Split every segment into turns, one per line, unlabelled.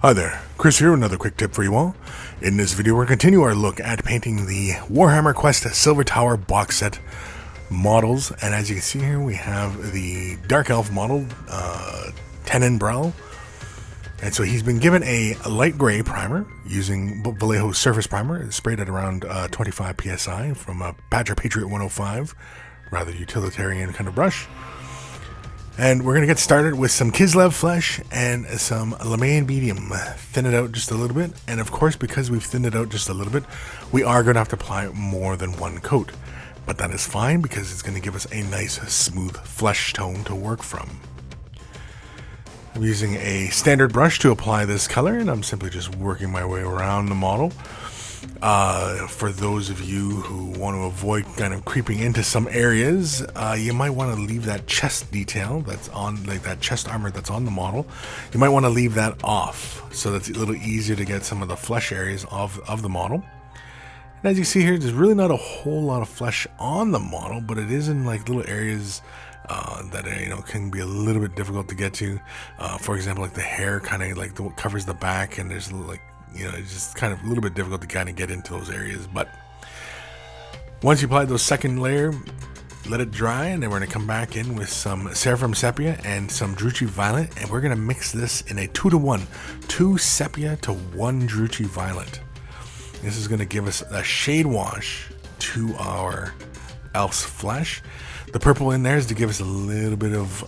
Hi there, Chris here with another quick tip for you all. In this video we're going to continue our look at painting the Warhammer Quest Silver Tower box set models, and as you can see here we have the Dark Elf model, Tenebreal, and so he's been given a light gray primer using Vallejo's surface primer, sprayed at around 25 psi from a Badger Patriot 105, rather utilitarian kind of brush. And we're going to get started with some Kislev flesh and some Lamayan medium. Thin it out just a little bit. And of course, because we've thinned it out just a little bit, we are going to have to apply more than one coat. But that is fine because it's going to give us a nice smooth flesh tone to work from. I'm using a standard brush to apply this color, and I'm simply just working my way around the model. For those of you who want to avoid kind of creeping into some areas, you might want to leave that chest detail that's on, like that chest armor that's on the model. You might want to leave that off so that's a little easier to get some of the flesh areas of the model. And as you see here, there's really not a whole lot of flesh on the model, but it is in like little areas that can be a little bit difficult to get to. For example, like the hair kind of like covers the back, and there's like, it's just kind of a little bit difficult to kind of get into those areas. But once you apply those second layer, let it dry, and then we're going to come back in with some Seraphim Sepia and some Druchii Violet, and we're going to mix this in a 2-to-1, 2 Sepia to 1 Druchii Violet. This is going to give us a shade wash to our elf's flesh. The purple in there is to give us a little bit of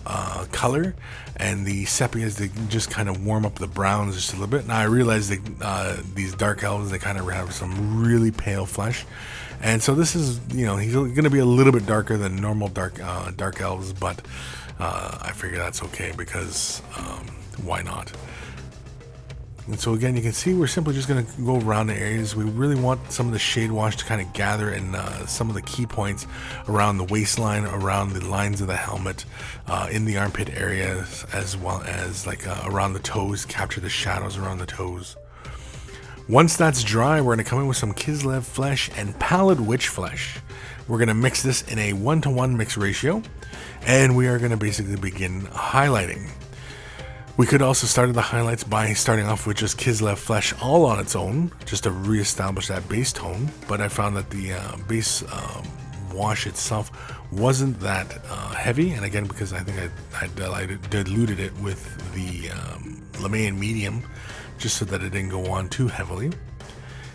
color, and the sepia is to just kind of warm up the browns just a little bit. Now I realize that these dark elves, they kind of have some really pale flesh, and so this is, he's going to be a little bit darker than normal dark elves, but I figure that's okay because why not? And so again, you can see we're simply just going to go around the areas. We really want some of the shade wash to kind of gather in some of the key points around the waistline, around the lines of the helmet, in the armpit areas, as well as like around the toes, capture the shadows around the toes. Once that's dry, we're going to come in with some Kislev flesh and Pallid Witch flesh. We're going to mix this in a 1-to-1 mix ratio, and we are going to basically begin highlighting. We could also start the highlights by starting off with just Kislev flesh all on its own, just to reestablish that base tone, but I found that the base wash itself wasn't that heavy, and again, because I think I diluted it with the Lamayan medium, just so that it didn't go on too heavily.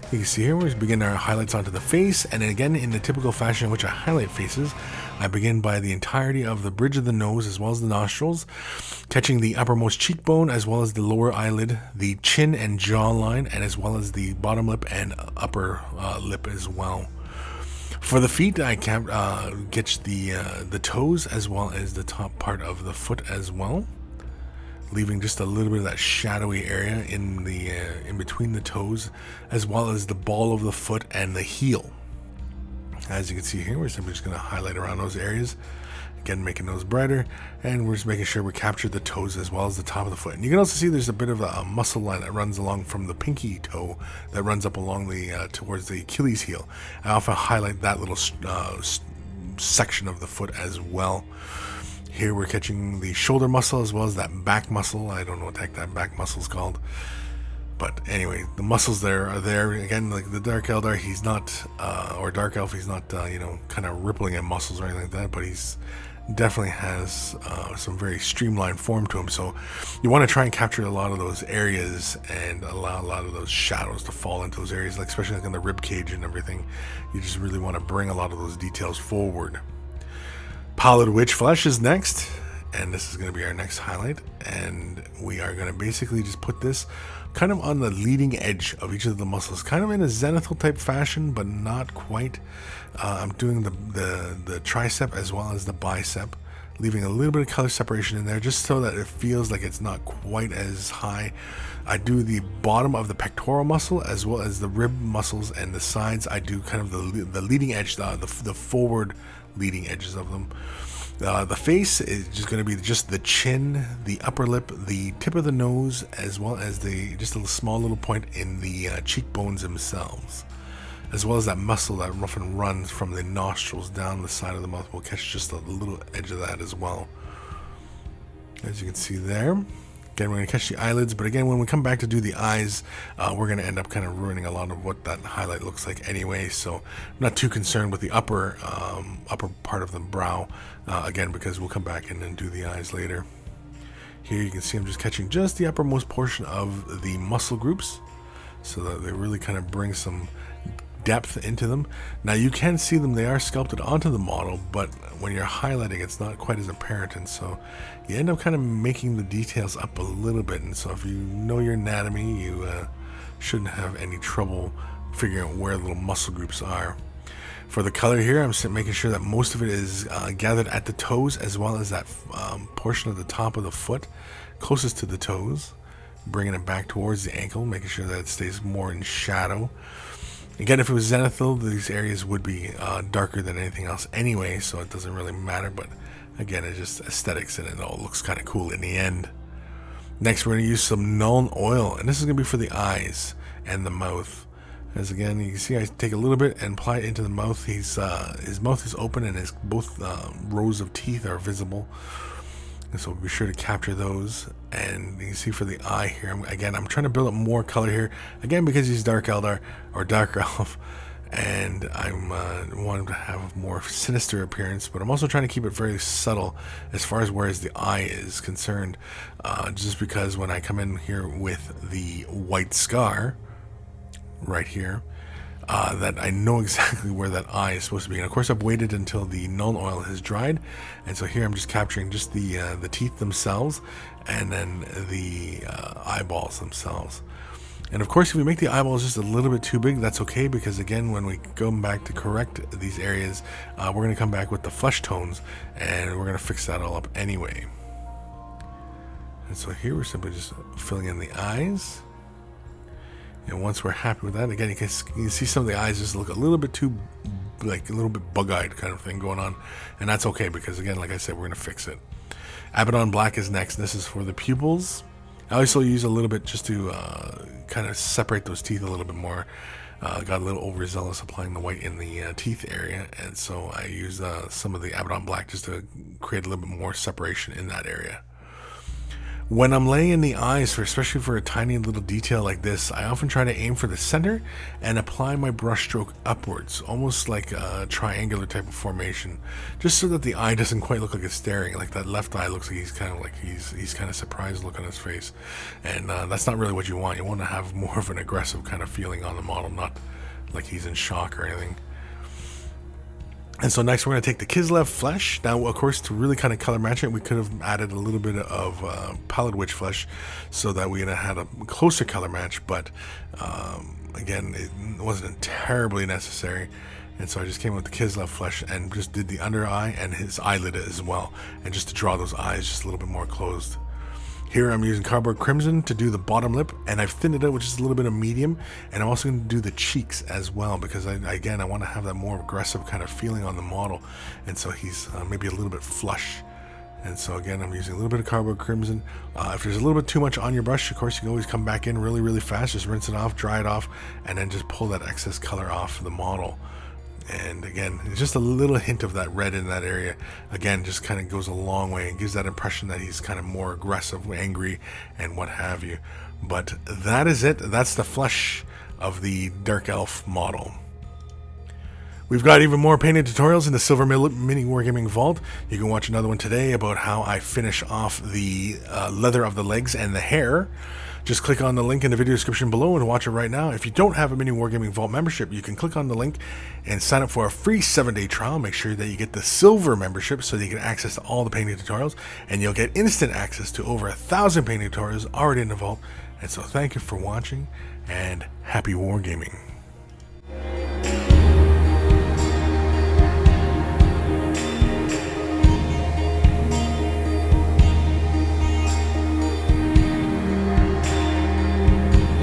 You can see here we begin our highlights onto the face, and again, in the typical fashion in which I highlight faces, I begin by the entirety of the bridge of the nose as well as the nostrils, catching the uppermost cheekbone as well as the lower eyelid, the chin and jawline, and as well as the bottom lip and upper lip as well. For the feet, I get the toes as well as the top part of the foot as well, leaving just a little bit of that shadowy area in the in between the toes, as well as the ball of the foot and the heel. As you can see here, we're simply just going to highlight around those areas, again making those brighter, and we're just making sure we capture the toes as well as the top of the foot. And you can also see there's a bit of a muscle line that runs along from the pinky toe that runs up along the towards the Achilles heel. I often highlight that little section of the foot as well. Here we're catching the shoulder muscle as well as that back muscle. I don't know what the heck that back muscle is called. But anyway, the muscles there are there. Again, like the Dark Eldar, he's not, or Dark Elf, he's not, kind of rippling in muscles or anything like that, but he's definitely has some very streamlined form to him. So you want to try and capture a lot of those areas and allow a lot of those shadows to fall into those areas, like especially like in the rib cage and everything. You just really want to bring a lot of those details forward. Pallid Witch flesh is next, and this is going to be our next highlight, and we are going to basically just put this kind of on the leading edge of each of the muscles, kind of in a zenithal type fashion, but not quite. I'm doing the tricep as well as the bicep, leaving a little bit of color separation in there just so that it feels like it's not quite as high. I do the bottom of the pectoral muscle as well as the rib muscles, and the sides I do kind of the leading edge, the forward leading edges of them. The face is just going to be just the chin, the upper lip, the tip of the nose, as well as just a small little point in the cheekbones themselves, as well as that muscle that often runs from the nostrils down the side of the mouth. We'll catch just a little edge of that as well. As you can see there, Again, we're going to catch the eyelids, but again, when we come back to do the eyes, we're going to end up kind of ruining a lot of what that highlight looks like anyway, so I'm not too concerned with the upper part of the brow, again, because we'll come back in and do the eyes later. Here you can see I'm just catching just the uppermost portion of the muscle groups, so that they really kind of bring some depth into them. Now you can see them, they are sculpted onto the model, but when you're highlighting it's not quite as apparent, and so you end up kind of making the details up a little bit. And so if you know your anatomy, you shouldn't have any trouble figuring out where the little muscle groups are. For the color here, I'm making sure that most of it is gathered at the toes, as well as that portion of the top of the foot closest to the toes, bringing it back towards the ankle, making sure that it stays more in shadow. Again, if it was zenithal, these areas would be darker than anything else anyway, so it doesn't really matter, but again, it's just aesthetics and it all looks kind of cool in the end. Next, we're going to use some Nuln Oil, and this is going to be for the eyes and the mouth. As again, you can see I take a little bit and apply it into the mouth. His mouth is open and his both rows of teeth are visible. And so be sure to capture those. And you can see for the eye here, I'm trying to build up more color here, again because he's dark Eldar or dark elf, and I'm wanting to have a more sinister appearance, but I'm also trying to keep it very subtle as far as whereas the eye is concerned, just because when I come in here with the white scar right here, that I know exactly where that eye is supposed to be. And of course I've waited until the Nuln Oil has dried, and so here I'm just capturing just the teeth themselves and then the eyeballs themselves. And of course if we make the eyeballs just a little bit too big, that's okay, because again when we go back to correct these areas, we're going to come back with the flesh tones and we're going to fix that all up anyway. And so here we're simply just filling in the eyes. And once we're happy with that, again, you can see some of the eyes just look a little bit too, like a little bit bug-eyed kind of thing going on. And that's okay, because again, like I said, we're going to fix it. Abaddon Black is next. This is for the pupils. I also use a little bit just to kind of separate those teeth a little bit more. Got a little overzealous applying the white in the teeth area. And so I use some of the Abaddon Black just to create a little bit more separation in that area. When I'm laying in the eyes, especially for a tiny little detail like this, I often try to aim for the center and apply my brush stroke upwards, almost like a triangular type of formation, just so that the eye doesn't quite look like it's staring. Like that left eye looks like he's kind of surprised look on his face, and that's not really what you want. You want to have more of an aggressive kind of feeling on the model, not like he's in shock or anything. And so next we're going to take the Kislev flesh. Now, of course, to really kind of color match it, we could have added a little bit of Pallid Witch flesh so that we had a closer color match, but again, it wasn't terribly necessary. And so I just came with the Kislev flesh and just did the under eye and his eyelid as well, and just to draw those eyes just a little bit more closed. Here I'm using Cardboard Crimson to do the bottom lip, and I've thinned it out with just a little bit of medium, and I'm also going to do the cheeks as well, because I want to have that more aggressive kind of feeling on the model, and so he's maybe a little bit flush. And so again, I'm using a little bit of Cardboard Crimson. If there's a little bit too much on your brush, of course you can always come back in really fast, just rinse it off, dry it off, and then just pull that excess color off the model. And again, it's just a little hint of that red in that area. Again, just kind of goes a long way and gives that impression that he's kind of more aggressive, angry, and what have you. But that is it. That's the flesh of the Dark Elf model. We've got even more painting tutorials in the Silver MiniWarGaming Vault. You can watch another one today about how I finish off the leather of the legs and the hair. Just click on the link in the video description below and watch it right now. If you don't have a MiniWarGaming Vault membership, you can click on the link and sign up for a free 7-day trial. Make sure that you get the silver membership so that you get access to all the painting tutorials, and you'll get instant access to over 1,000 painting tutorials already in the vault. And so thank you for watching, and happy wargaming.